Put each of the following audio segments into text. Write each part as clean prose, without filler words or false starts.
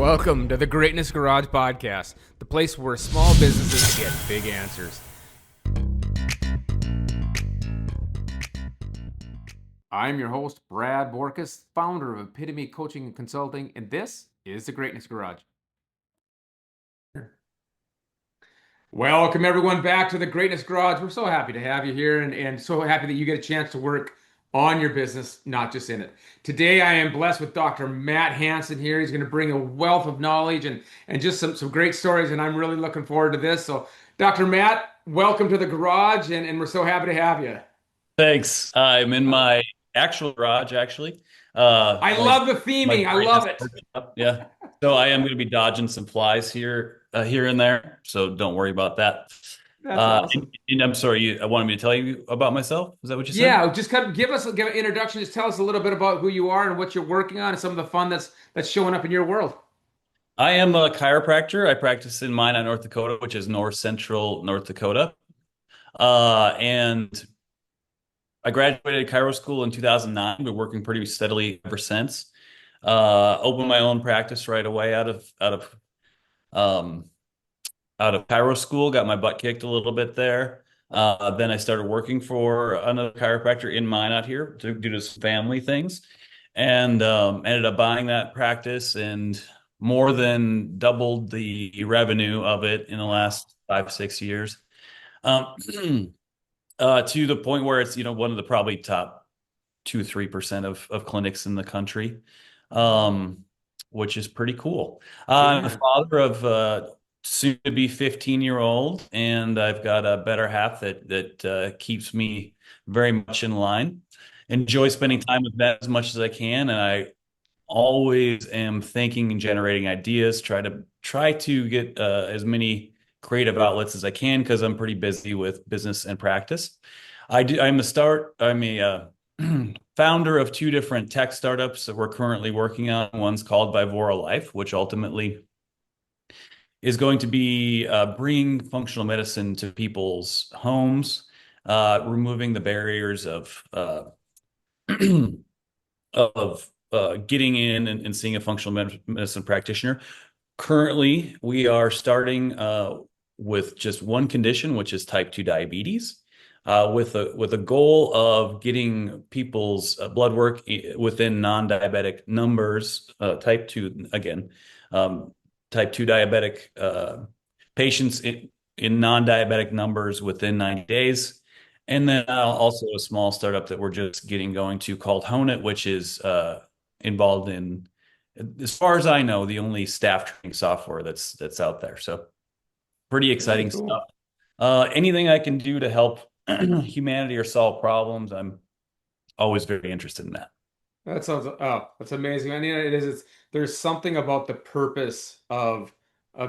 Welcome to the Greatness Garage Podcast, the place where small businesses get big answers. I'm your host, Brad Borkus, founder of Epitome Coaching and Consulting, and this is the Greatness Garage. Welcome everyone back to the Greatness Garage. We're so happy to have you here and so happy that you get a chance to work on your business, not just in it. Today I am blessed with Dr. Matt Hanson here. He's going to bring a wealth of knowledge and just some great stories, and I'm really looking forward to this. So Dr. Matt, welcome to the garage, and we're so happy to have you. Thanks. I'm in my actual garage, actually. I My love the theming. I love greatness it. workshop. Yeah. So I am going to be dodging some flies here and there. So don't worry about that. That's awesome. And I'm sorry, I wanted me to tell you about myself. Is that what you said? Yeah, just kind of give an introduction. Just tell us a little bit about who you are and what you're working on and some of the fun that's showing up in your world. I am a chiropractor. I practice in Minot, North Dakota, which is north central North Dakota. And I graduated chiro school in 2009. Been working pretty steadily ever since. Opened my own practice right away um, out of chiro school. Got my butt kicked a little bit there. Then I started working for another chiropractor in Minot here due to some family things, and ended up buying that practice and more than doubled the revenue of it in the last 5, 6 years. Um, to the point where it's one of the probably top 2, 3% of clinics in the country, um, which is pretty cool. I'm the Yeah. father of soon to be 15-year-old, and I've got a better half that keeps me very much in line. Enjoy spending time with them as much as I can, and I always am thinking and generating ideas. Try to get as many creative outlets as I can because I'm pretty busy with business and practice. I'm a founder of two different tech startups that we're currently working on. One's called Vivora Life, which ultimately is going to be bringing functional medicine to people's homes, removing the barriers of getting in and seeing a functional medicine practitioner. Currently, we are starting with just one condition, which is type 2 diabetes, with a goal of getting people's blood work within non-diabetic numbers. Type 2 diabetic patients in non-diabetic numbers within 90 days. And then also a small startup that we're just getting going to called Hone It, which is involved in, as far as I know, the only staff training software that's out there. So pretty Very exciting stuff. cool. Anything I can do to help humanity or solve problems, I'm always very interested in that. That's amazing. I mean, there's something about the purpose of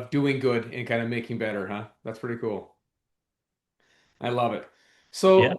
doing good and kind of making better, huh? That's pretty cool. I love it. Yeah. So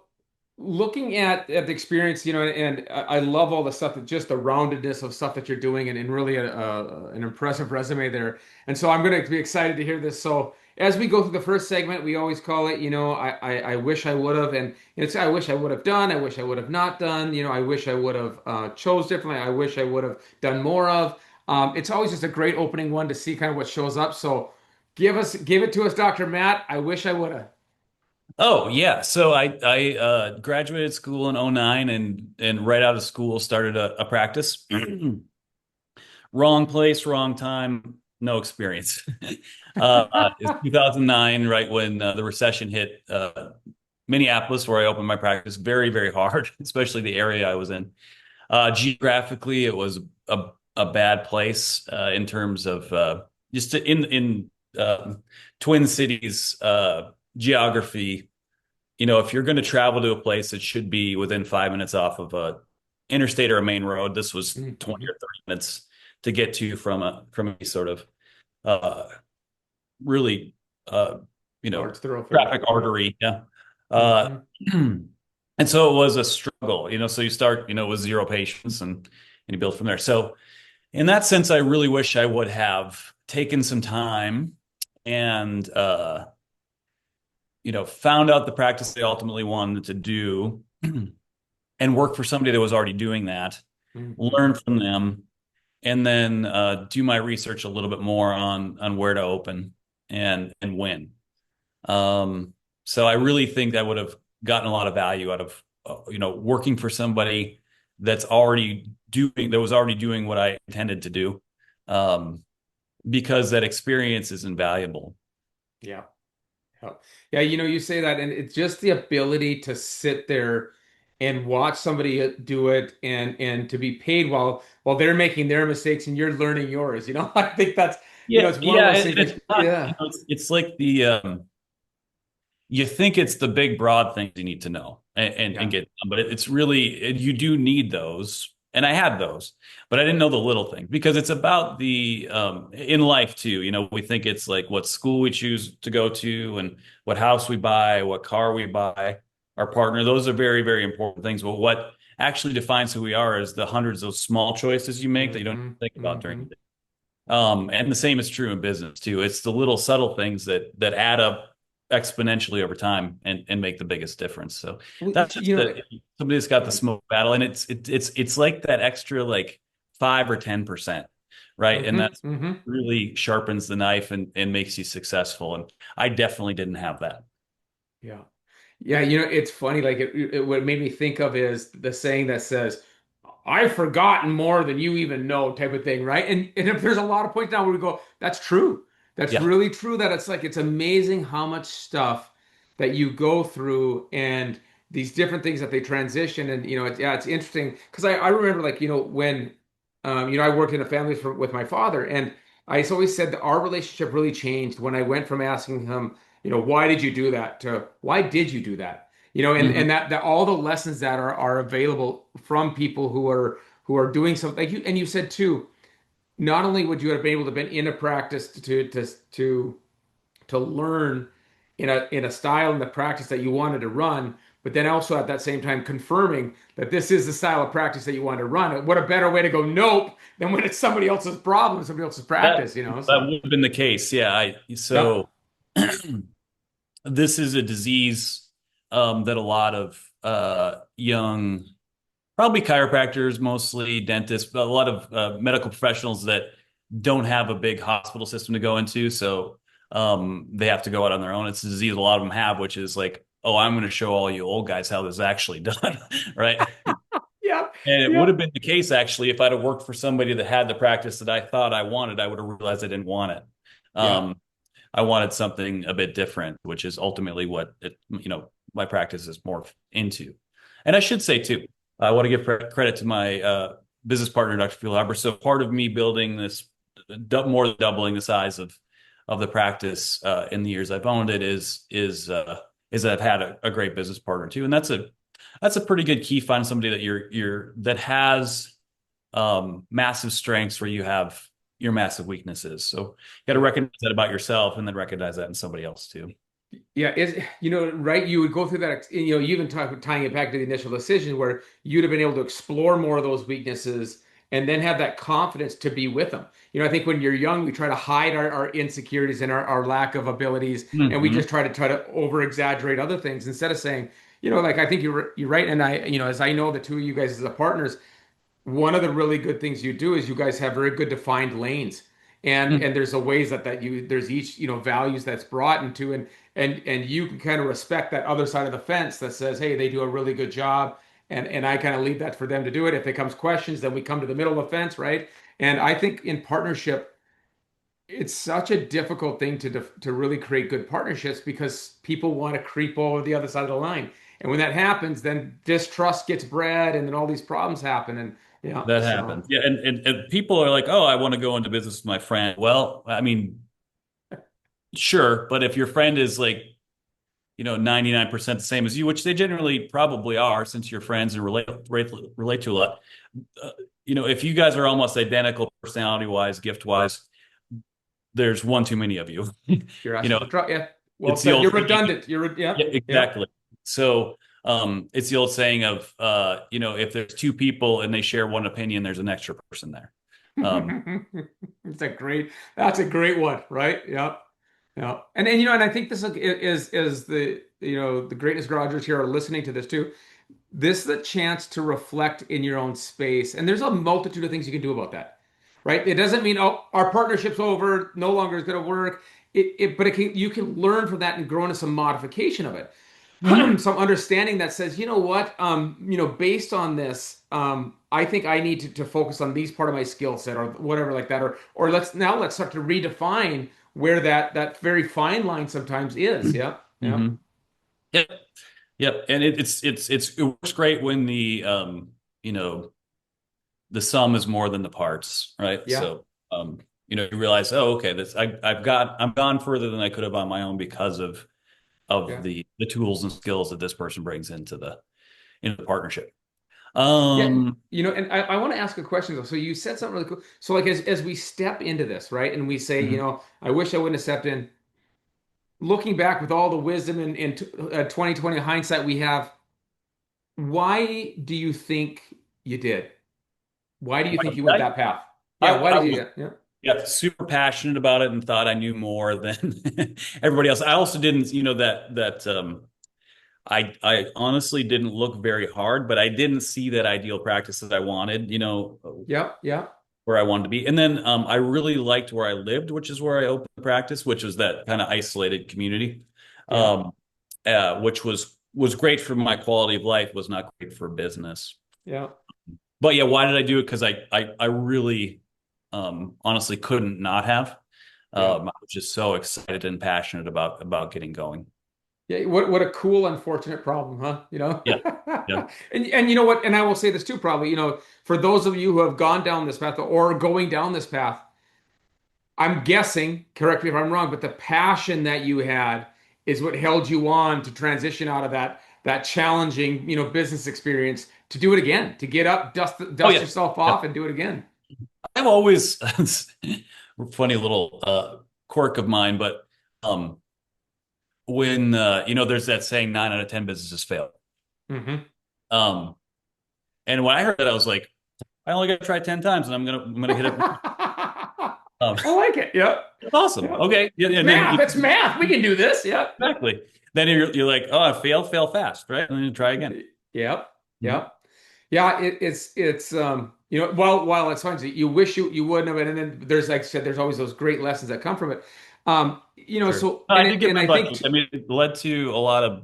looking at the experience, and I love all the stuff that just the roundedness of stuff that you're doing and really an impressive resume there. And so I'm going to be excited to hear this. So as we go through the first segment, we always call it, I wish I would have, and it's I wish I would have done, I wish I would have not done, I wish I would have chose differently, I wish I would have done more of. It's always just a great opening one to see kind of what shows up. So give it to us, Dr. Matt. I wish I would have. Oh yeah. So I graduated school in '09 and right out of school started a practice. Wrong place, wrong time, no experience. It's 2009, right when the recession hit Minneapolis, where I opened my practice, very, very hard, especially the area I was in. Geographically, it was a bad place in terms of just in Twin Cities geography. If you're going to travel to a place, it should be within 5 minutes off of a interstate or a main road. This was 20 Mhm. or 30 minutes to get to from a sort of uh, really uh, Large thoroughfare. traffic artery. Yeah. Uh, Hmm. and so it was a struggle. So you start with zero patients and you build from there. So in that sense, I really wish I would have taken some time and found out the practice they ultimately wanted to do and work for somebody that was already doing that, Hmm. learn from them, and then do my research a little bit more on where to open and when. Um, so I really think that would have gotten a lot of value out of working for somebody that was already doing what I intended to do, um, because that experience is invaluable. Yeah. Yeah. Yeah, you say that, and it's just the ability to sit there and watch somebody do it and to be paid while they're making their mistakes and you're learning yours. I think that's, Yeah, it's one of yeah, those and things it's like, not, yeah, it's like you think it's the big broad things you need to know and yeah. get done, but it's really you do need those, and I had those, but I didn't know the little things because it's about the in life too. We think it's like what school we choose to go to and what house we buy, what car we buy, our partner. Those are very, very important things. But what actually defines who we are is the hundreds of small choices you make that you don't Hmm. think about during Hmm. the day. And the same is true in business too. It's the little subtle things that add up exponentially over time and make the biggest difference. So Well, that's just somebody that's got the yeah. smoke battle, and it's like that extra like 5 or 10%, right? And Hmm. that's Hmm. really sharpens the knife and makes you successful. And I definitely didn't have that. Yeah. Yeah, it's funny. Like what it made me think of is the saying that says, "I've forgotten more than you even know," type of thing, right? And if there's a lot of points now where we go, that's true. That's Yeah. really true. That it's like it's amazing how much stuff that you go through and these different things that they transition. And yeah, it's interesting because I remember like when I worked in a family with my father, and I always said that our relationship really changed when I went from asking him, why did you do that to why did you do that? And Mhm. that all the lessons that are available from people who are doing something like you, and you said too, not only would you have been able to been in a practice to learn in a style and the practice that you wanted to run, but then also at that same time confirming that this is the style of practice that you want to run. What a better way to go nope than when it's somebody else's problem, somebody else's That practice, that so would have been the case. Yeah. I yep. so this is a disease that a lot of young, probably chiropractors, mostly dentists, but a lot of medical professionals that don't have a big hospital system to go into. So they have to go out on their own. It's a disease a lot of them have, which is like, oh, I'm going to show all you old guys how this is actually done, right? Yep. And it would Yep. have been the case actually if I'd have worked for somebody that had the practice that I thought I wanted. I would have realized I didn't want it. Yeah. I wanted something a bit different, which is ultimately what my practice is more into. And I should say too, I want to give credit to my business partner, Dr. Phil. So part of me building this, more than doubling the size of the practice in the years I've owned it is that I've had a great business partner too, and that's a pretty good key. Find somebody that that has massive strengths where you have your massive weaknesses. So you got to Yeah. recognize that about yourself and then recognize that in somebody else too. Yeah, right? You would go through that, you even tying it back to the initial decision where you'd have been able to explore more of those weaknesses and then have that confidence to be with them. I think when you're young, we try to hide our insecurities and our lack of abilities, and we Hmm. just try to over exaggerate other things instead of saying, like I think you're right, and as I know the two of you guys as a partners, one of the really good things you do is you guys have very good defined lanes, and there's a ways there's each values that's brought into, and you can kind of respect that other side of the fence that says, hey, they do a really good job, and I kind of leave that for them to do it. If there comes questions, then we come to the middle of the fence, right? And I think in partnership, it's such a difficult thing to really create good partnerships because people want to creep over the other side of the line. And when that happens, then distrust gets bred and then all these problems happen. And yeah, That so happens. Yeah. And people are like, oh, I want to go into business with my friend. Well, I mean, sure. But if your friend is like, 99% the same as you, which they generally probably are since you're friends and relate to a lot. Uh, if you guys are almost identical personality wise, gift wise, there's one too many of you. you're you asking know, for trouble. Yeah, well it's the said. old You're saying. redundant. Yeah, Yep, yep. exactly. So it's the old saying of if there's two people and they share one opinion, there's an extra person there. Um, That's a great one, right? Yep. Yeah. And I think this is the greatness garagers here are listening to this too. This is a chance to reflect in your own space. And there's a multitude of things you can do about that. right? It doesn't mean, oh, our partnership's over, no longer is going to work. But you can learn from that and grow into some modification of it. Mhm. Some understanding that says, you know what, based on this, I think I need to focus on these part of my skill set or whatever like that, or let's start to redefine where that very fine line sometimes is. Yeah, yeah, Mhm. Yep. Yep. And it works great when you know, the sum is more than the parts, right? yeah, So, you realize, oh, okay, I'm gone further than I could have on my own because of yeah. the tools and skills that this person brings into the partnership. Yeah, Um, and I want to ask a question though. So you said something really cool. So like as we step into this, right, and we say, mhm. I wish I wouldn't have stepped in. Looking back with all the wisdom and 2020 hindsight we have, why do you think you did? Why do you think you went I, that path? I, Yeah, why I did you? was Yeah, yeah, yeah, super passionate about it and thought I knew more than everybody else. I also didn't, I honestly didn't look very hard, but I didn't see that ideal practice that I wanted, yeah, yeah, where I wanted to be. And then I really liked where I lived, which is where I opened the practice, which was that kind of isolated community, yeah, um, which was great for my quality of life, was not great for business. yeah. But yeah, why did I do it? Because I really honestly couldn't not have. Yeah. I was just so excited and passionate about getting going. Yeah, what a cool, unfortunate problem, huh? Yeah, yeah. And you know what? And I will say this too, probably, for those of you who have gone down this path or going down this path, I'm guessing, correct me if I'm wrong, but the passion that you had is what held you on to transition out of that challenging, business experience to do it again, to get up, Oh dust yeah, yourself yeah. off and do it again. I've always funny little quirk of mine, but when there's that saying 9 out of 10 businesses fail. Hmm. Um, and when I heard that, I was like, I only got to try 10 times, and I'm gonna hit it. I Um, like it. Yep. awesome. Yep. Okay. Yeah, It's and then math. It's math. We can do this. Yep. exactly. Then you're like, oh, I fail fast, right? And then you try again. Yep. Mhm. Yep. Yeah, it's while it's fun, you wish you wouldn't have, and then there's like I said, there's always those great lessons that come from it. Sure. So No, I did get and my I butt think kicked. I mean, it led to a lot of,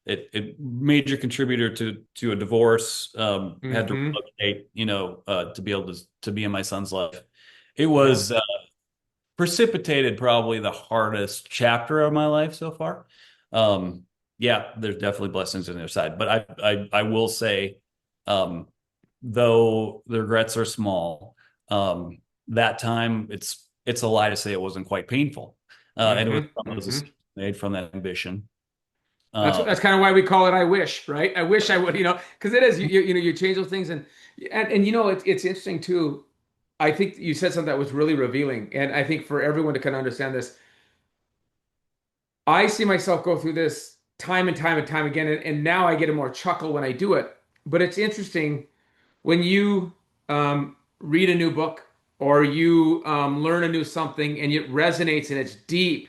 it major contributor to a divorce. Had to hmm relocate, to be able to be in my son's life. It yeah. was precipitated probably the hardest chapter of my life so far. Um, yeah, there's definitely blessings on the other side, but I will say, um, though the regrets are small, that time it's a lie to say it wasn't quite painful, and it was from those Hmm. decisions made from that ambition. That's Um, that's kind of why we call it I wish, right? I wish I would, because it is you change those things and it's interesting too. I think you said something that was really revealing, and I think for everyone to kind of understand this, I see myself go through this time and time and time again, and now I get a more chuckle when I do it. But it's interesting when you read a new book or you learn a new something and it resonates and it's deep.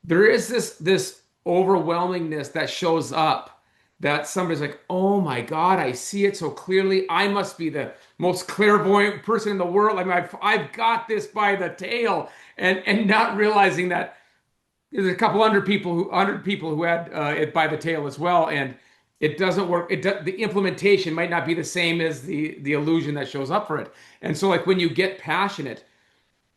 There is this overwhelmingness that shows up that somebody's like, "Oh my God, I see it so clearly. I must be the most clairvoyant person in the world. I mean, I've got this by the tail," and not realizing that there's a couple hundred people who had it by the tail as well, and it doesn't work. The implementation might not be the same as the illusion that shows up for it. And so, like when you get passionate,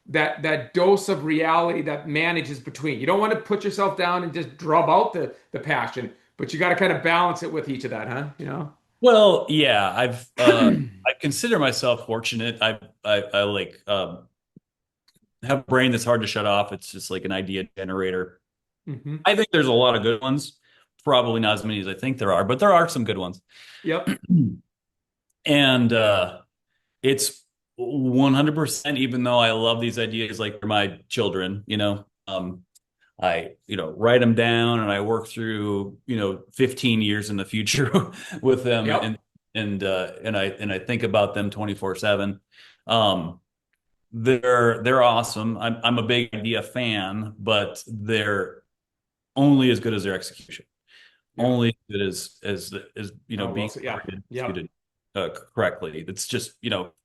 that dose of reality that manages between. You don't want to put yourself down and just drub out the passion, but you got to kind of balance it with each of that, huh? well, yeah, I consider myself fortunate. I like have a brain that's hard to shut off. It's just like an idea generator. Hmm. I think there's a lot of good ones. Probably not as many as I think there are, but there are some good ones. Yep. And it's 100%, even though I love these ideas like they're my children, I, write them down and I work through, 15 years in the future with them Yep. and I think about them 24/7. Um, they're awesome. I'm a big idea fan, but they're only as good as their execution. Yep. Only as good as Oh, well, being so yeah. targeted, Yep. executed. correctly. It's just,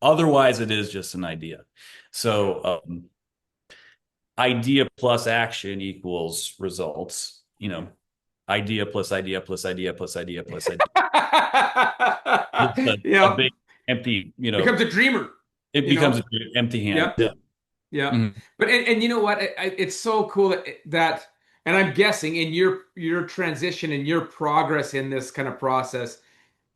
otherwise it is just an idea. So idea plus action equals results, idea plus idea plus idea plus idea plus idea. It's a Yeah, big empty, becomes a dreamer, it you becomes know? an empty hand. Yep. Yeah. Yeah. Mhm. But and you know what? It's so cool that and I'm guessing in your transition and your progress in this kind of process,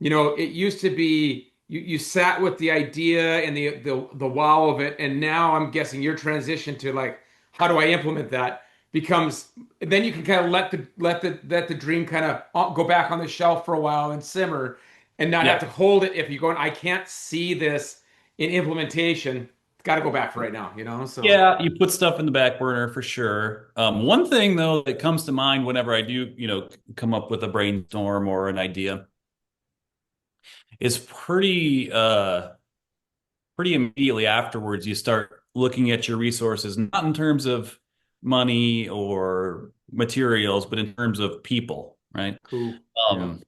it used to be you sat with the idea and the wow of it, and now I'm guessing your transition to like how do I implement that becomes then you can kind of let the dream kind of go back on the shelf for a while and simmer and not have Yeah. to hold it if you're going, I can't see this in implementation. It's got to go back for right now, so Yeah, you put stuff in the back burner for sure. One thing though that comes to mind whenever I do, come up with a brainstorm or an idea is pretty immediately afterwards you start looking at your resources, not in terms of money or materials, but in terms of people, right? cool. Yeah. Um,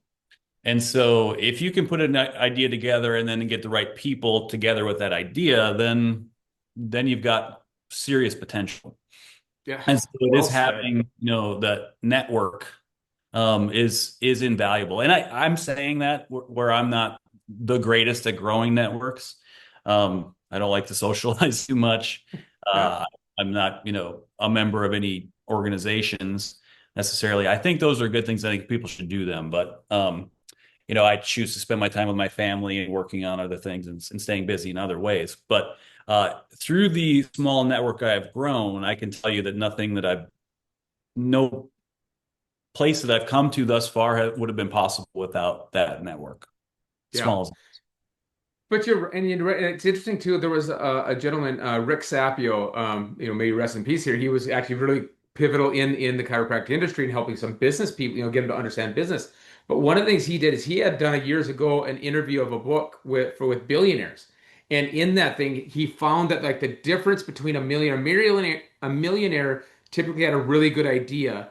and so if you can put an idea together and then get the right people together with that idea, then you've got serious potential. Yeah. And so it Well is said. having, that network is invaluable. And I'm saying that where I'm not the greatest at growing networks. I don't like to socialize too much. Yeah. Uh, I'm not, a member of any organizations necessarily. I think those are good things. I think people should do them, but I choose to spend my time with my family and working on other things and staying busy in other ways. But through the small network I've grown, I can tell you that nothing that I've no place that I've come to thus far would have been possible without that network. Yeah. Small as But it's interesting too. There was a gentleman, Rick Sapio, may he rest in peace here. He was actually really pivotal in the chiropractic industry and helping some business people, get them to understand business. But one of the things he did is he had done years ago an interview of a book with billionaires, and in that thing he found that like the difference between a millionaire typically had a really good idea,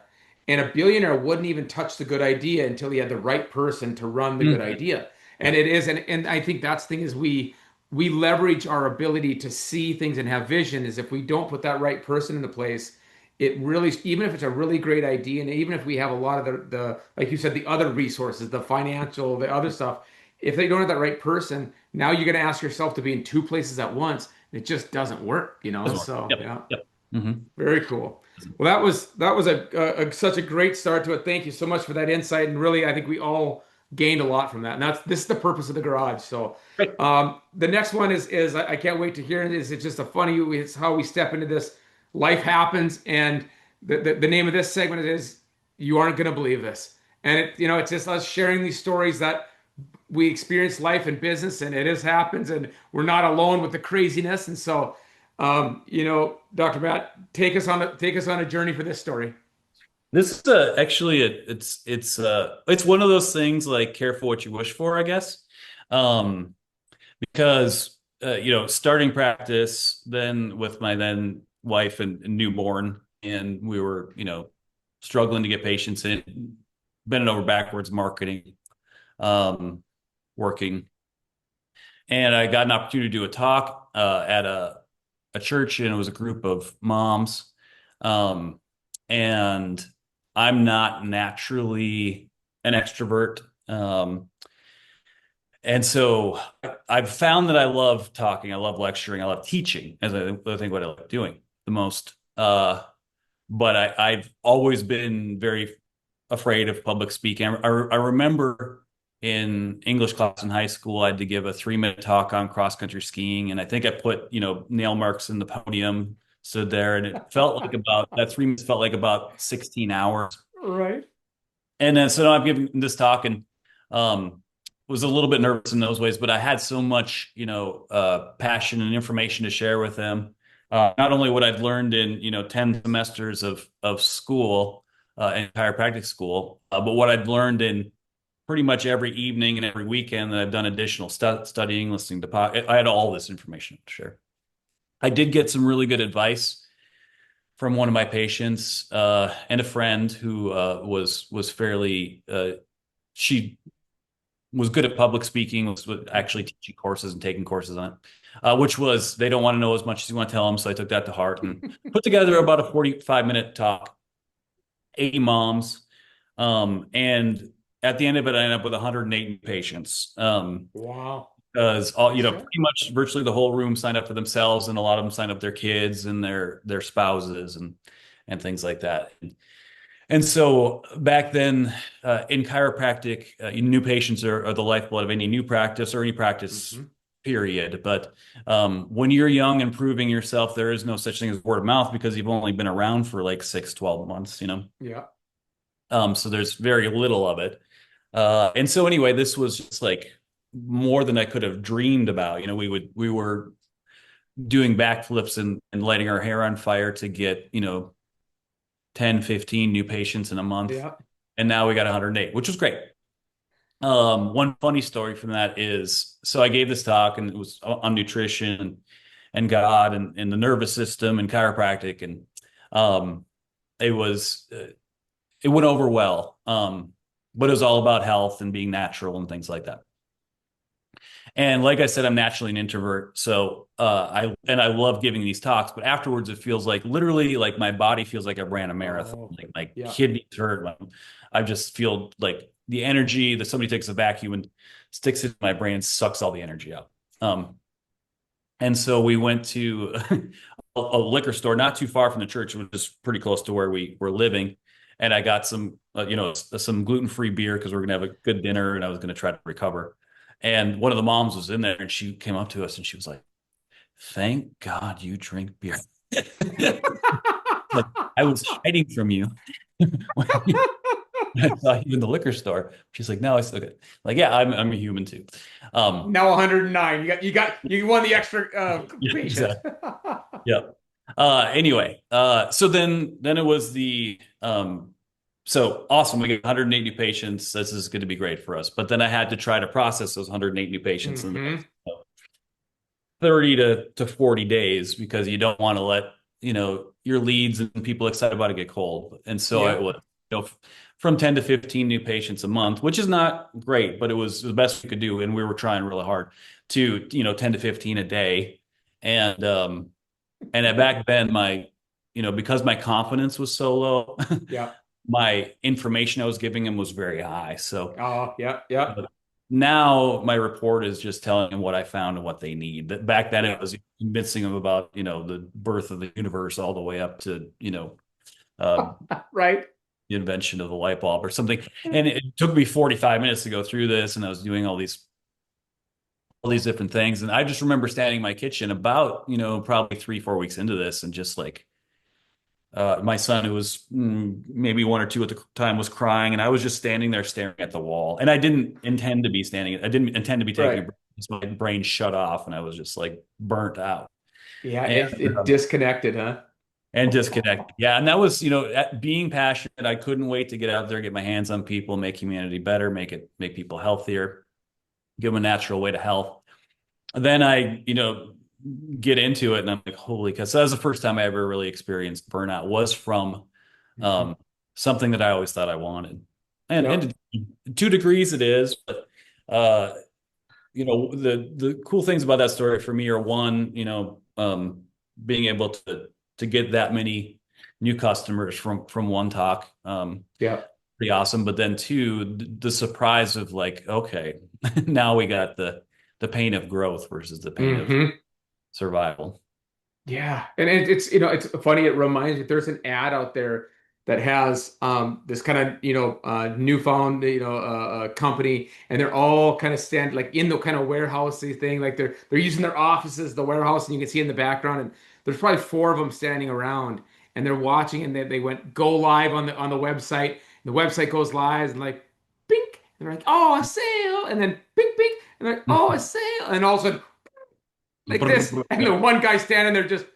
and a billionaire wouldn't even touch the good idea until he had the right person to run the good Mhm. idea. Yeah. And it is, and I think that's the thing is we leverage our ability to see things and have vision is if we don't put that right person in the place, it really, even if it's a really great idea, and even if we have a lot of the like you said, the other resources, the financial, the other stuff, if they don't have that right person, now you're going to ask yourself to be in two places at once. It just doesn't work, Doesn't work. So Yep. yeah. Yep. Hmm. Very cool. Well, that was such a great start to it. Thank you so much for that insight, and really, I think we all gained a lot from that. And this is the purpose of the garage. So, Great. the next one is I can't wait to hear it. It's just a funny. It's how we step into this. Life happens, and the name of this segment is "You Aren't Gonna Believe This." And it's just us sharing these stories that we experience life and business, and it just happens, and we're not alone with the craziness. And so, Dr. Matt, take us on a journey for this story. This is actually it's one of those things like careful what you wish for, I guess. Um, because starting practice then with my then wife and newborn, and we were struggling to get patients in, bending over backwards marketing, um, working. And I got an opportunity to do a talk at a church, and it was a group of moms. Um, and I'm not naturally an extrovert. And so I've found that I love talking, I love lecturing, I love teaching, as I think what I like doing the most. But I've always been very afraid of public speaking. I remember in English class in high school, I had to give a 3-minute talk on cross country skiing, and I think I put nail marks in the podium, stood there, and it felt like about that 3 minutes felt like about 16 hours. Right. And then so now I'm giving this talk and was a little bit nervous in those ways, but I had so much, passion and information to share with them. Not only what I've learned in, 10 semesters of school, in chiropractic school, but what I've learned in pretty much every evening and every weekend that I've done additional studying, listening to I had all this information to share. I did get some really good advice from one of my patients, and a friend who was fairly she was good at public speaking, was actually teaching courses and taking courses on it, which was they don't want to know as much as you want to tell them. So I took that to heart and put together about a 45-minute talk, 80 moms. And at the end of it, I ended up with 108 patients. Wow. Because all, Nice job. pretty much virtually the whole room signed up for themselves, and a lot of them signed up their kids and their spouses and things like that. And so back then, in chiropractic, new patients are the lifeblood of any new practice or any practice, Hmm. period. But when you're young and proving yourself, there is no such thing as word of mouth because you've only been around for like 6, 12 months, Yeah. So there's very little of it. And so anyway, this was just like more than I could have dreamed about. We were doing backflips and lighting our hair on fire to get, 10, 15 new patients in a month. Yeah. And now we got 108, which was great. One funny story from that is, so I gave this talk and it was on nutrition and God and the nervous system and chiropractic. And it was, it went over well. But it was all about health and being natural and things like that. And like I said, I'm naturally an introvert, so I love giving these talks. But afterwards, it feels like literally like my body feels like I ran a marathon. Oh, Like my yeah. kidneys hurt. I just feel like the energy that somebody takes a vacuum and sticks it in my brain and sucks all the energy out. And so we went to a liquor store not too far from the church, which is pretty close to where we were living. And I got some gluten-free beer because we're gonna have a good dinner, and I was gonna try to recover. And one of the moms was in there, and she came up to us, and she was like, "Thank God you drink beer." Like I was hiding from you when I saw you in the liquor store. She's like, "No, I still good." Like, yeah, I'm a human too. Um, Now 109. You won the extra yeah, patient. exactly. Yeah. Anyway, so then it was so awesome. We get 108 new patients. This is going to be great for us. But then I had to try to process those 108 new patients in the Hmm. next 30 to 40 days because you don't want to let, your leads and people excited about it get cold. And so it Yeah. was, from 10 to 15 new patients a month, which is not great, but it was the best we could do. And we were trying really hard to, 10 to 15 a day. And, back then because my confidence was so low, Yeah. my information I was giving him was very high. So Oh, yeah. Yeah. but now my report is just telling them what I found and what they need. But back then it Yeah. was convincing them about, the birth of the universe all the way up to, uh, Right. the invention of the light bulb or something. And it took me 45 minutes to go through this, and I was doing all these different things. And I just remember standing in my kitchen about, probably 3, 4 weeks into this and just like my son, who was maybe 1 or 2 at the time, was crying, and I was just standing there staring at the wall. And I didn't intend to be standing. I didn't intend to be taking a Right. break. So my brain shut off, and I was just like burnt out Yeah. and It disconnected, huh? disconnected. Yeah, and that was, being passionate. I couldn't wait to get out there, get my hands on people, make humanity better, make people healthier, give them a natural way to health. Then I, get into it, and I'm like, holy cow. So that was the first time I ever really experienced burnout, was from Hmm. um, something that I always thought I wanted. And Yep. to 2 degrees it is, but uh, the cool things about that story for me are, one, being able to get that many new customers from one talk, Yep. pretty awesome. But then two, the surprise of like, okay, now we got the pain of growth versus the pain of Hmm. survival. Yeah, and it's it's funny. It reminds me there's an ad out there that has this kind of newfound company, and they're all kind of stand like in the kind of warehousey thing, like they're using their offices, the warehouse, and you can see in the background, and there's probably four of them standing around, and they're watching, and they went go live on the website. And the website goes live, and like pink, and they're like, oh, a sale, and then pink pink, and they're like, oh, a sale, and all of a sudden like this, and the one guy standing there just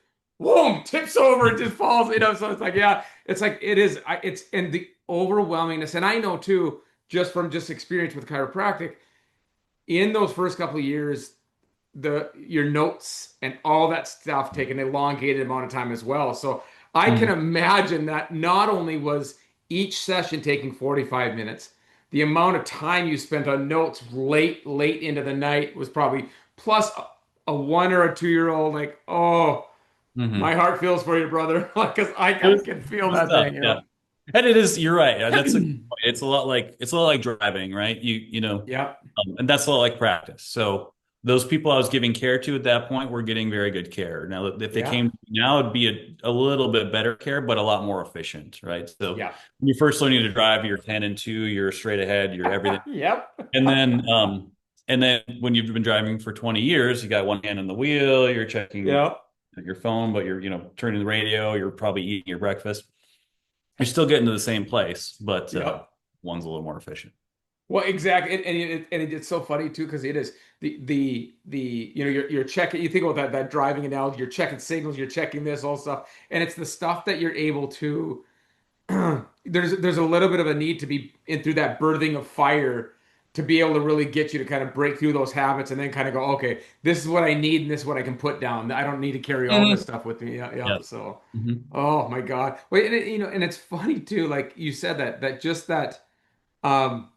boom tips over and just falls. So it's like yeah, it's like it is. It's and the overwhelmingness, and I know too, just from just experience with chiropractic, in those first couple of years, the your notes and all that stuff take an elongated amount of time as well. So I can Mhm. imagine that not only was each session taking 45 minutes, the amount of time you spent on notes late into the night was probably plus a 1 or 2 year old. Like, oh, my Hmm. heart feels for you, brother. Because It I was, can it feel was that tough, thing, you yeah. know. And it is, you're right. That's a, it's a lot like driving, right? Yep, And that's a lot like practice. So those people I was giving care to at that point were getting very good care. Now, if they yeah, came to me now, it'd be a little bit better care, but a lot more efficient, right? So yeah, when you first learning to drive, you're 10 and 2, you're straight ahead, you're everything. yep, And then, when you've been driving for 20 years, you got one hand on the wheel, you're checking yep, your phone, but you're, turning the radio, you're probably eating your breakfast. You're still getting to the same place, but yep. one's a little more efficient. Well, exactly, it's so funny too because it is the you're checking. You think about that driving analogy. You're checking signals. You're checking this all stuff, and it's the stuff that you're able to. There's a little bit of a need to be in through that birthing of fire to be able to really get you to kind of break through those habits and then kind of go, okay, this is what I need and this is what I can put down. I don't need to carry all this Mhm. stuff with me. Yeah, yeah. Yeah. So, Hmm. oh my God. Wait, and it's funny too. Like you said that just um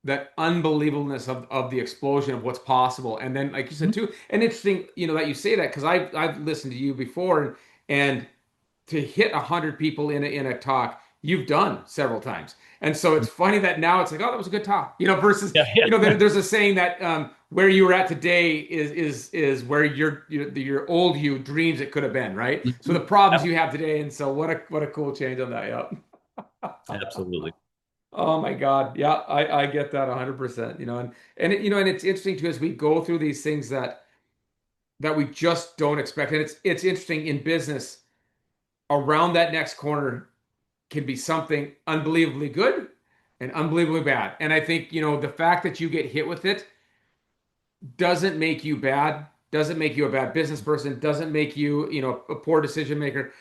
that unbelievableness of the explosion of what's possible. And then, like you said too, and interesting, that you say that because I've listened to you before and to hit 100 people in a talk you've done several times. And so it's funny that now it's like, oh, that was a good talk, versus, Yeah, yeah. there's a saying that where you were at today is where your old you dreams it could have been, right? So the Mhm. problems you have today, and so what a cool change on that. Yeah. Absolutely. Oh my God. Yeah, I get that 100%, and it's interesting too as we go through these things that we just don't expect. And it's interesting in business around that next corner can be something unbelievably good and unbelievably bad. And I think, the fact that you get hit with it doesn't make you bad, doesn't make you a bad business person, doesn't make you, a poor decision maker.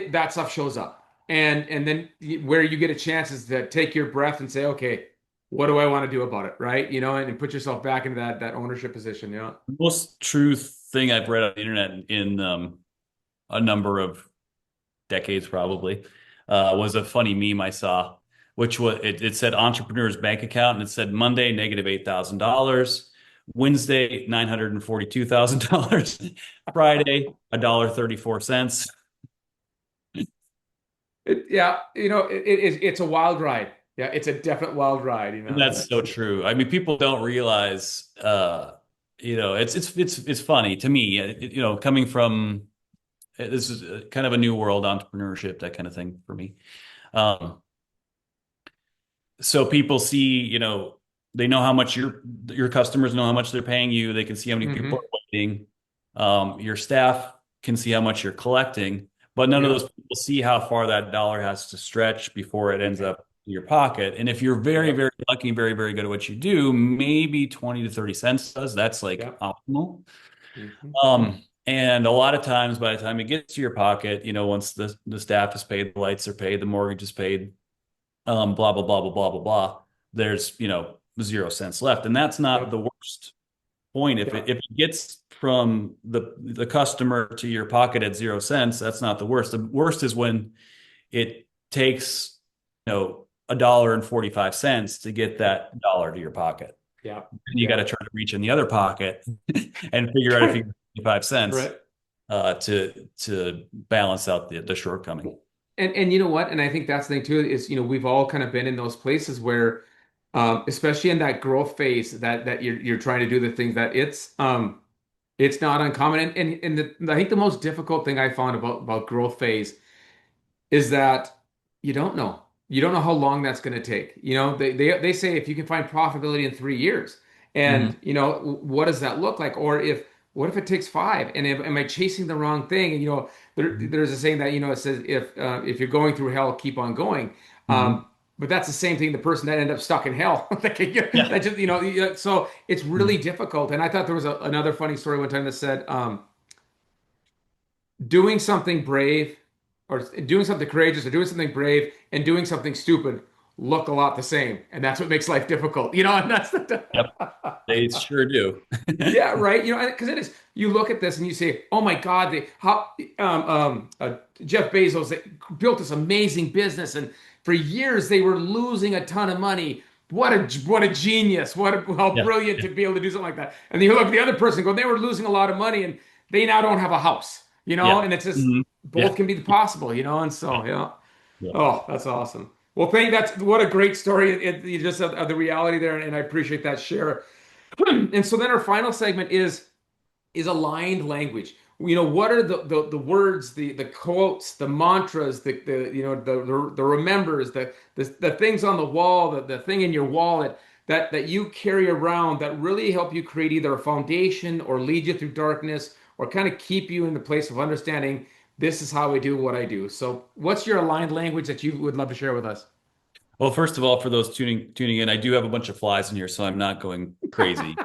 That stuff shows up. And then where you get a chance is to take your breath and say, okay, what do I want to do about it? Right. And put yourself back into that ownership position. Yeah. The most true thing I've read on the internet in a number of decades, probably, was a funny meme I saw, which it said entrepreneur's bank account, and it said Monday $-8,000, Wednesday $942,000, Friday $1.34. Yeah. It's a wild ride. Yeah. It's a definite wild ride. And that's so true. I mean, people don't realize, it's funny to me, coming from this is kind of a new world entrepreneurship, that kind of thing for me. Um, so people see, they know how much your customers know how much they're paying you. They can see how many people Hmm. are waiting. Your staff can see how much you're collecting, but none of Yeah. those people see how far that dollar has to stretch before it ends up in your pocket. And if you're very, Yep. very lucky and very, very good at what you do, maybe 20 to 30 cents does. That's like Yep. optimal. Hmm. And a lot of times by the time it gets to your pocket, once the staff is paid, the lights are paid, the mortgage is paid, blah, blah, blah, blah, blah, blah, blah, there's, 0 cents left. And that's not Yep. the worst point. If it Yep. if it gets from the customer to your pocket at 0 cents, that's not the worst. The worst is when it takes, $1.45 to get that dollar to your pocket. Yep. And you got to Yep. try to reach in the other pocket and figure out if you get 5 cents Right. to balance out the shortcoming. And you know what? And I think that's the thing too is we've all kind of been in those places where, especially in that growth phase that you're trying to do the things that it's not uncommon. I think the most difficult thing I found about growth phase is that you don't know. You don't know how long that's going to take. They say if you can find profitability in 3 years, Hmm. and what does that look like? Or what if it takes five? And am I chasing the wrong thing? And there's a saying that it says if you're going through hell, keep on going. Hmm. But that's the same thing. The person that ended up stuck in hell, Yeah. that just so it's really difficult. And I thought there was another funny story one time that said doing something brave or doing something courageous or doing something brave and doing something stupid look a lot the same, and that's what makes life difficult, you know. And that's the Yep, they sure do. yeah, right. You know, because it is. You look at this and you say, "Oh my God, Jeff Bezos they built this amazing business, and for years they were losing a ton of money. What a genius! How Yeah, brilliant to be able to do something like that." And you look at the other person, go, "They were losing a lot of money, and they now don't have a house." You know, yeah, and it's just mhm, both yeah, can be possible. You know, and so yeah. yeah. Oh, that's awesome. Well, that's what a great story. You just of the reality there, and I appreciate that share. And so then our final segment is aligned language. You know, what are the words, the quotes, the mantras, the you know the remembers, the things on the wall, the thing in your wallet that you carry around that really help you create either a foundation or lead you through darkness or kind of keep you in the place of understanding this is how I do what I do. So, what's your aligned language that you would love to share with us? Well, first of all, for those tuning in, I do have a bunch of flies in here, so I'm not going crazy.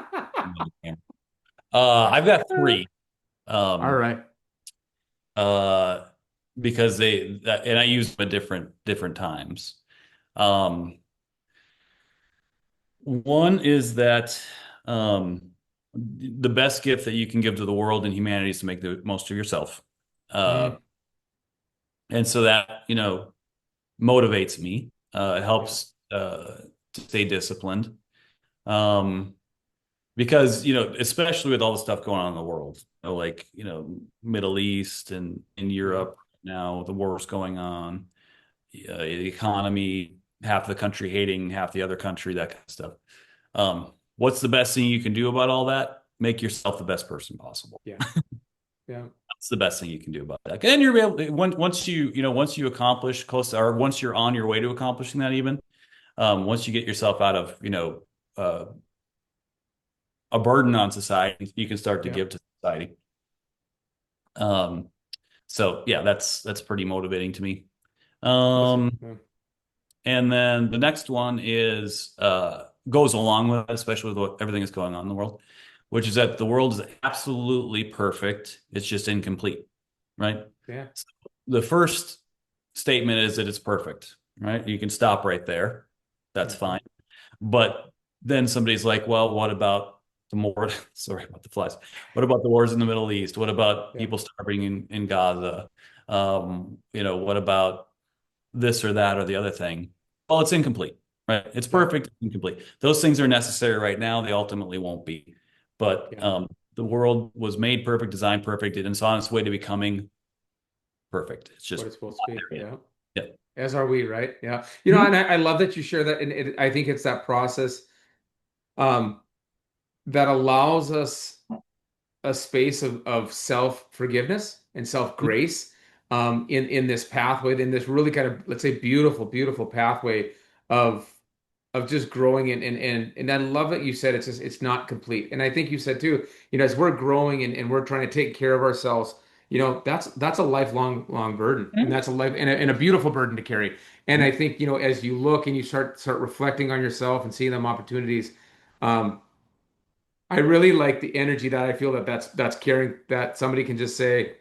I've got three. All Um, right. uh, because and I use them at different times. Um, One is that the best gift that you can give to the world and humanity is to make the most of yourself. Uh, Mm, and so that, motivates me. It yeah. helps to stay disciplined. Um, because, especially with all the stuff going on in the world, like, Middle East and in Yeah. Europe now, the war's going on, the economy, half the country hating half the other country, that kind of stuff. What's the best thing you can do about all that? Make yourself the best person possible. Yeah. Yeah. That's the best thing you can do about that. And you're able once you accomplish close or once you're on your way to accomplishing that, even once you get yourself out of uh, a burden on society, you can start to Yeah. give to society. Um, so yeah, that's pretty motivating to me. Awesome. Um, Yeah. and then the next one is goes along with it, especially with everything that's going on in the world, which is that the world is absolutely perfect. It's just incomplete, right? Yeah. So the first statement is that it's perfect, right? You can stop right there. That's Hmm. fine. But then somebody's like, well, what about the more, sorry about the flies. What about the wars in the Middle East? What about Yeah. people starving in Gaza? What about this or that or the other thing? Well, it's incomplete, right? It's Yeah. perfect, it's incomplete. Those things are necessary right now. They ultimately won't be. But Yeah. the world was made perfect, designed perfect, and it's on its way to becoming perfect. It's What just it's supposed to not be. there Yeah. yet. As are we, right? Yeah. You know, Yeah. and I love that you share that. And I think it's that process um, that allows us a space of self-forgiveness and Mhm. self-grace in this pathway, in this really kind of, let's say, beautiful pathway of just growing and I love that you said it's not complete. And I think you said too, you know, as we're growing and we're trying to take care of ourselves, you know, that's a lifelong long burden. And Mhm. that's a life and a beautiful burden to carry. And I Mhm. think, you know, as you look and you start reflecting on yourself and seeing them opportunities, um, I really like the energy that I feel that's carrying that somebody can just say,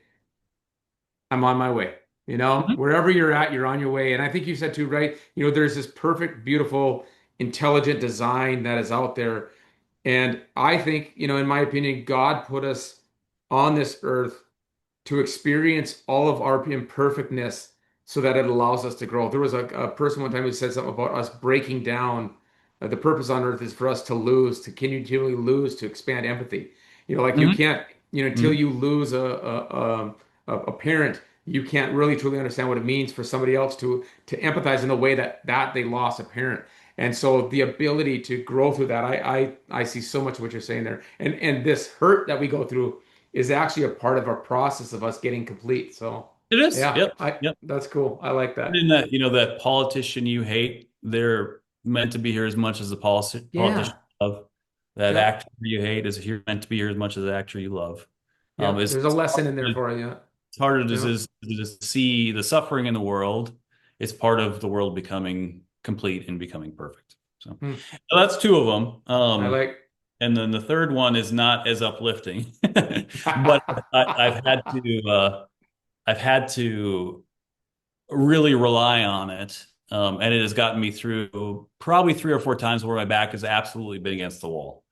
I'm on my way. You know, Mhm. wherever you're at, you're on your way. And I think you said too, right? You know, there's this perfect, beautiful, intelligent design that is out there. And I think, you know, in my opinion, God put us on this earth to experience all of our imperfectness so that it allows us to grow. There was a person one time who said something about us breaking down. The purpose on earth is for us to lose, to continually lose, to expand empathy. You know, like you Mhm. can't, you know, until Mhm. you lose a parent, you can't really truly understand what it means for somebody else to empathize in the way that they lost a parent. And so the ability to grow through that, I see so much of what you're saying there. And this hurt that we go through is actually a part of our process of us getting complete. So It is. yeah, Yep. I Yep. that's cool. I like that. And that, that politician you hate, they're meant to be here as much as the politician Yeah. you love. That Yep. actor you hate is here meant to be here as much as the actor you love. Yep. It's, There's a it's lesson hard in there to, for you. Yeah. it's harder Yep. to see the suffering in the world. It's part of the world becoming complete and becoming perfect. Hmm. So that's two of them. I like And then the third one is not as uplifting, but I've had to really rely on it And it has gotten me through probably 3 or 4 times where my back has absolutely been against the wall.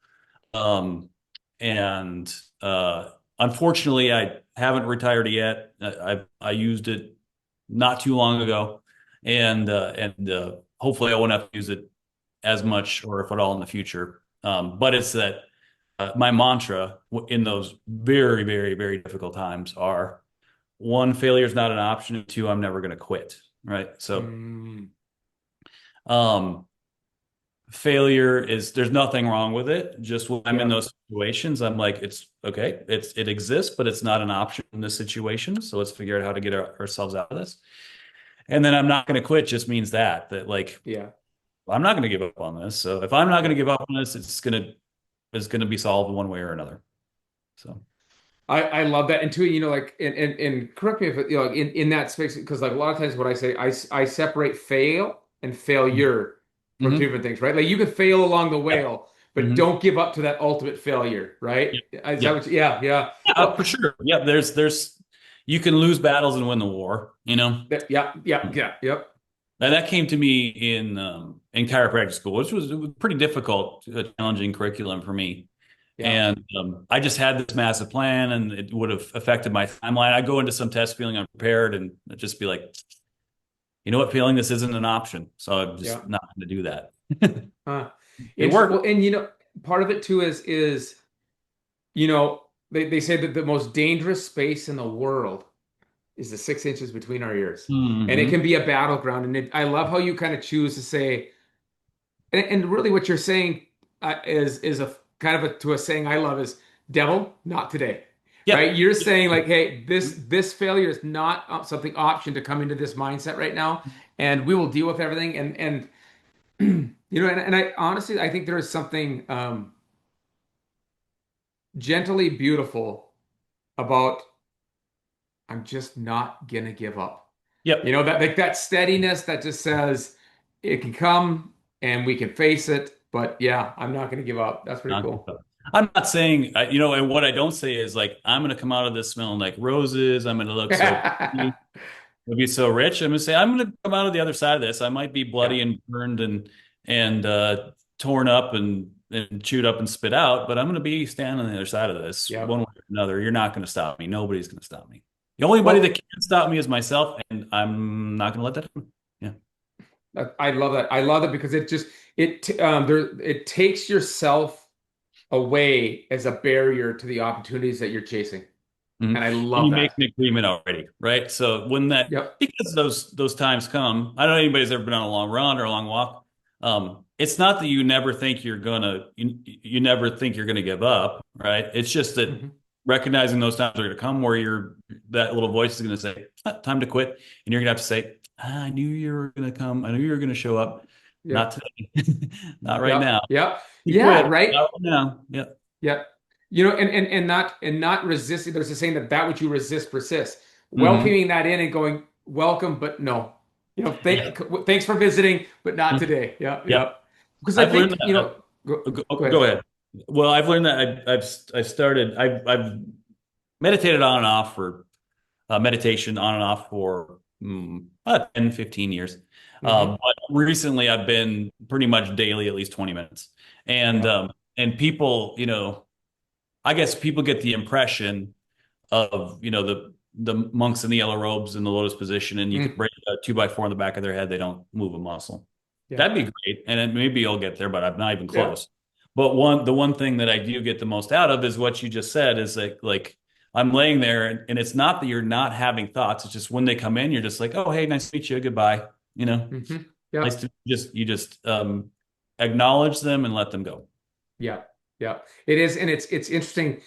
Um, and unfortunately, I haven't retired yet. I used it not too long ago, and hopefully I won't have to use it as much or if at all in the future. But it's that my mantra in those very, very, very difficult times are one, failure is not an option, and two, I'm never going to quit. Right. So, Mm, um, failure is there's nothing wrong with it. Just when I'm in yep. those situations, I'm like, it's okay, it exists, but it's not an option in this situation. So let's figure out how to get ourselves out of this. And then I'm not going to quit just means that like Yeah. I'm not going to give up on this. So if I'm not going to Yep. give up on this, it's going to be solved one way or another. So. I love that. And too, like, and correct me if, in that space, because like a lot of times what I say, I separate fail and failure from two Hmm. different things, right? Like you can fail along the Yep. way, but Hmm. don't give up to that ultimate failure, right? Yep. Is that Yep. what yeah, yeah. Yeah, Well, for sure. Yeah, there's you can lose battles and win the war, you know? yeah, yeah, yeah, yep. Now that came to me in chiropractic school, which was, it was pretty difficult, a challenging curriculum for me. Yeah. And I just had this massive plan, and it would have affected my timeline. I go into some test feeling unprepared, and I'd just be like, you know what, feeling this isn't an option, so I'm Yeah. just not going to do that. Huh. It Interesting. worked. Well, and part of it too is you know, they say that the most dangerous space in the world is the 6 inches between our ears. And it Hmm. can be a battleground. And I love how you kind of choose to say, and really what you're saying is a kind of to a saying I love is devil, not today. Right? Yep. You're saying like, hey, this failure is not something option to come into this mindset right now, and we will deal with everything. And and I honestly I think there is something gently beautiful about I'm just not gonna give up. Yep. That like that steadiness that just says it can come and we can face it, but yeah, I'm not gonna give up. That's pretty cool. I'm not saying, and what I don't say is like, I'm going to come out of this smelling like roses. I'm going to look so pretty. It'll be so rich. I'm going to say, I'm going to come out of the other side of this. I might be Yeah, bloody and burned and torn up and chewed up and spit out, but I'm going to be standing on the other side of this yeah. one way or another. You're not going to stop me. Nobody's going to stop me. The only body that Well, can stop me is myself, and I'm not going to let that happen. Yeah. I love that. I love it because it takes yourself away as a barrier to the opportunities that you're chasing. Mhm. And I And love you make that. an agreement already, right? So when that, Yep. because those times come, I don't know anybody's ever been on a long run or a long walk. It's not that you never think you never think you're gonna give up, right? It's just that Hmm. recognizing those times are gonna come where that little voice is gonna say, "Ah, time to quit," and you're gonna have to say, "I knew you were gonna come. I knew you were gonna show up. Not Yep. today, not right Yep. now. Yep. You Yeah, quit. right. Not right now. Yeah. Yeah. And not resisting. There's a saying that which you resist persists. Hmm. Welcoming that in and going, welcome, but no. Yeah. Thanks for visiting, but not Mhm. today. Yeah, yeah. Yep. Because I I've learned think, that. go Go ahead. ahead. Well, I've learned that I've started I've meditated on and off for meditation on and off for about 10, 15 years. Hmm. But recently I've been pretty much daily at least 20 minutes. And Yeah. people, I guess people get the impression of, the monks in the yellow robes in the lotus position, and you could Mm, break a 2x4 in the back of their head, they don't move a muscle. yeah. That'd be great. And then maybe you'll get there, but I'm not even Yeah. close. But the one thing that I do get the most out of is what you just said is like I'm laying there, and it's not that you're not having thoughts. It's just when they come in, you're just like, oh, hey, nice to meet you. Goodbye. Hmm. Nice Yeah. to you just acknowledge them and let them go. Yeah. Yeah. It is, and it's interesting.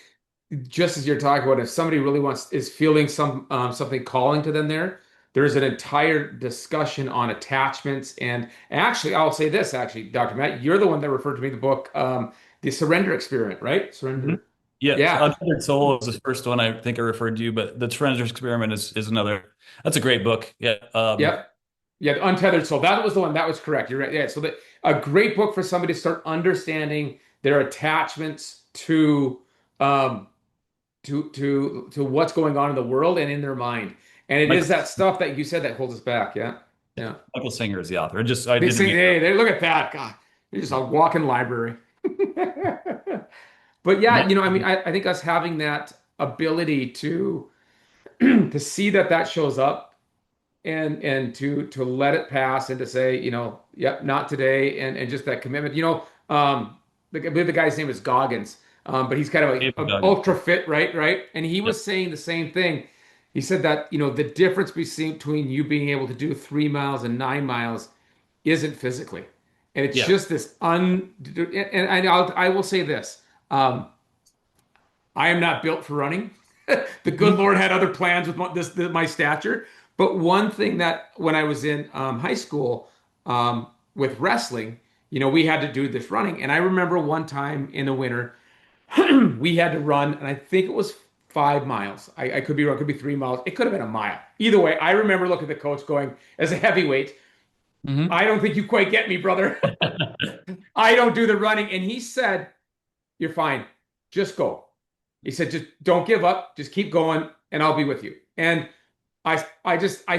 Just as you're talking about, if somebody really is feeling something calling to them there's an entire discussion on attachments. And actually, I'll say this, actually, Dr. Matt, you're the one that referred to me the book, The Surrender Experiment, right? Mhm. Surrender. Yes, Yeah. Untethered Soul is the first one I think I referred to, but the Surrender Experiment is another. That's a great book. Yeah. Yep. Yeah, The Untethered Soul. That was the one. That was correct. You're right. Yeah. So a great book for somebody to start understanding their attachments um, to what's going on in the world and in their mind. And it My is that stuff that you said that holds us back. Yeah. Yeah. Michael Singer is the author. I They didn't say, mean. hey, they look at that. God, you're just a walking library. But yeah, No. I mean, I think us having that ability to to see that that shows up and to let it pass and to say, yep, not today, and just that commitment. I believe the guy's name is Goggins, but he's kind of like David Goggins. ultra fit, right? Right, and he Yep. was saying the same thing. He said that the difference between you being able to do 3 miles and 9 miles isn't physically, and it's Yeah. just this and I will say this. I am not built for running. The good Mhm. Lord had other plans with my stature. But one thing that when I was in high school with wrestling, we had to do this running. And I remember one time in the winter, we had to run, and I think it was 5 miles. I could be wrong, it could be 3 miles. It could have been a mile. Either way, I remember looking at the coach going, as a heavyweight, Mhm. I don't think you quite get me, brother. I don't do the running. And he said, you're fine. Just go. He said, just don't give up. Just keep going, and I'll be with you. And I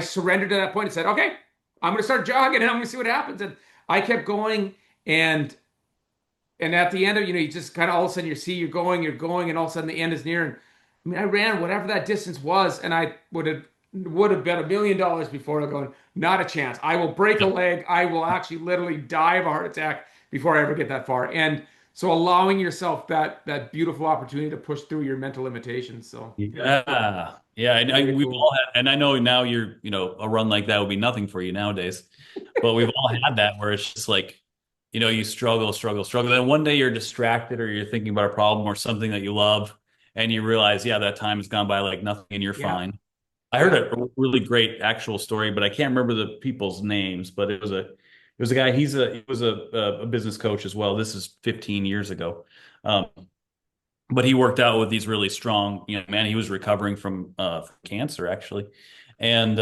surrendered at that point and said, okay, I'm going to start jogging and I'm going to see what happens. And I kept going, and at the end of you just kind of all of a sudden you're going, and all of a sudden the end is near. And I mean, I ran whatever that distance was, and I would have bet $1 million before I going, not a chance. I will break a Yep. leg. I will actually literally die of a heart attack before I ever get that far. And so allowing yourself that beautiful opportunity to push through your mental limitations. So very cool. Yeah. Yeah. Very We've all cool. had, and I know now a run like that would be nothing for you nowadays, but we've all had that where it's just like, you struggle, struggle, struggle. Then one day you're distracted or you're thinking about a problem or something that you love, and you realize, yeah, that time has gone by like nothing and you're Yeah. fine. I heard Yeah. a really great actual story, but I can't remember the people's names, but it was a guy, he was a business coach as well. This is 15 years ago. Um, but he worked out with these really strong, man, he was recovering from cancer actually. And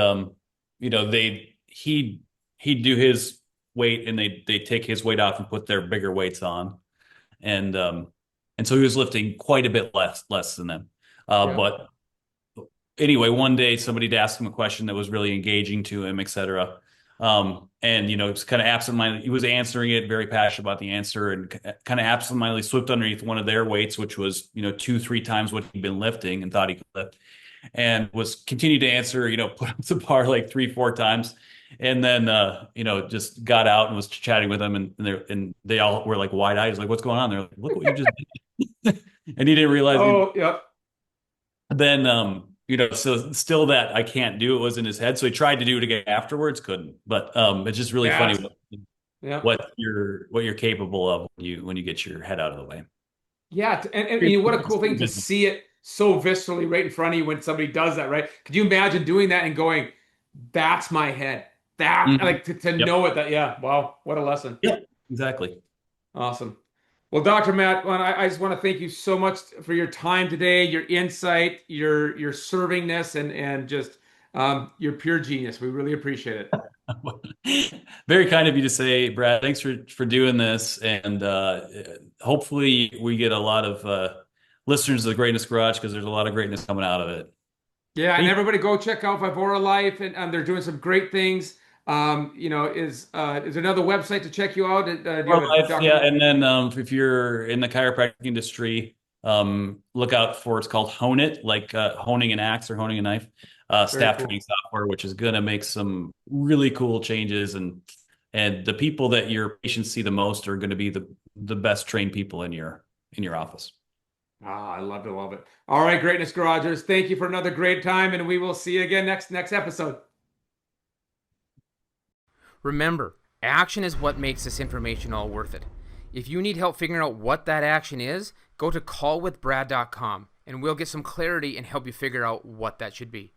he'd do his weight and they take his weight off and put their bigger weights on. And so he was lifting quite a bit less than them. Yeah. But anyway, one day somebody asked him a question that was really engaging to him, et cetera. And it was kind of absentmindedly, he was answering it, very passionate about the answer, and kind of absentmindedly slipped underneath one of their weights, which was, 2, 3 times what he'd been lifting and thought he could lift, and was continued to answer, put up the bar like 3, 4 times. And then, just got out and was chatting with them, and they all were like wide eyes, like, what's going on? They're like, look what you just did. And he didn't realize Oh, yep. then, so still that I can't do it was in his head. So he tried to do it again afterwards, couldn't. But it's just really funny That's yeah. what you're capable of when you get your head out of the way. Yeah. And what a cool thing to see it so viscerally right in front of you when somebody does that, right? Could you imagine doing that and going, that's my head. That Mhm. like to Yep. know it that yeah, wow, what a lesson. Yep. Exactly. Awesome. Well, Dr. Matt, I just want to thank you so much for your time today, your insight, your servingness, and just your pure genius. We really appreciate it. Very kind of you to say, Brad. Thanks for doing this, and hopefully we get a lot of listeners of the Greatness Garage because there's a lot of greatness coming out of it. Yeah, and Thank everybody go check out Vivora Life, and they're doing some great things. Is there another website to check you out? Do you For have a life, yeah. Dr. And then if you're in the chiropractic industry, look out for it's called Hone It, like honing an axe or honing a knife, Very staff training cool. software, which is going to make some really cool changes. And the people that your patients see the most are going to be the best trained people in your office. Ah, I love it, love it. All right, Greatness Garagers. Thank you for another great time, and we will see you again next episode. Remember, action is what makes this information all worth it. If you need help figuring out what that action is, go to callwithbrad.com and we'll get some clarity and help you figure out what that should be.